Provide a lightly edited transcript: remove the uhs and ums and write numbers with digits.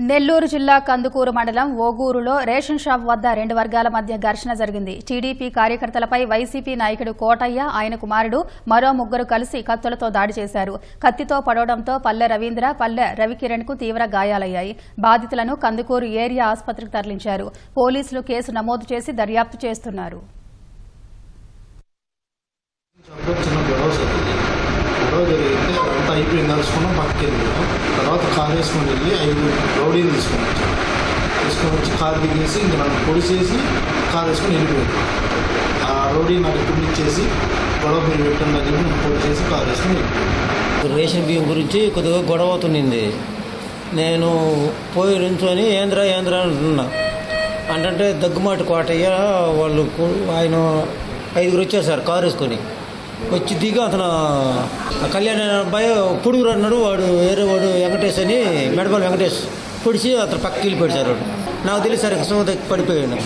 నెల్లూరు జిల్లా కందుకూరు మండలం ఓగూరులో ration shop వద్ద రెండు వర్గాల మధ్య ఘర్షణ జరిగింది. టీడీపీ కార్యకర్తలపై వైసీపీ నాయకుడు కోటయ్య, ఆయన కుమారుడు మరో ముగ్గురు కలిసి కత్తులతో దాడి చేశారు. కత్తితో పడవడంతో పల్లె రవీంద్ర, పల్లె రవికిరణ్ కు తీవ్ర గాయాలయ్యాయి. బాధితులను కందుకూరు ఏరియా ఆసుపత్రికి తరలించారు. పోలీసులు కేసు నమోదు చేసి దర్యాప్తు చేస్తున్నారు. అంతా అయిపోయింది, నడుచుకున్నాం, పక్కకి వెళ్ళాం. తర్వాత కారు వేసుకొని వెళ్ళి 5 రౌడీలు తీసుకొని వచ్చి కారు దిగేసి ఇంకా నన్ను పొడిచేసి కారు వేసుకొని వెళ్ళిపోయింది. ఆ రౌడీ నాకు పిలిచేసి గొడవ మీరు పెట్టండి అని చెప్పి నేను పొడి చేసి కారు వేసుకొని వెళ్ళిపోయింది. రేషన్ బియ్యం గురించి కొద్దిగా గొడవ అవుతుంది. నేను పోయి నుంచొని ఏంద్రా అంటున్నా. అంటే దగ్గుమాటి కోటయ్య వాళ్ళు ఆయన 5 వచ్చేసారు కారు వేసుకొని. వచ్చి దిగి అతను కళ్యాణ అబ్బాయి పొడుగురు అన్నాడు. వాడు వేరే వాడు వెంకటేష్ అని మెడపల్లి వెంకటేష్ పొడిచి అతను పక్కకి వెళ్ళిపోయాడు సార్. వాడు నాకు తెలిసి సరే పడిపోయాడు.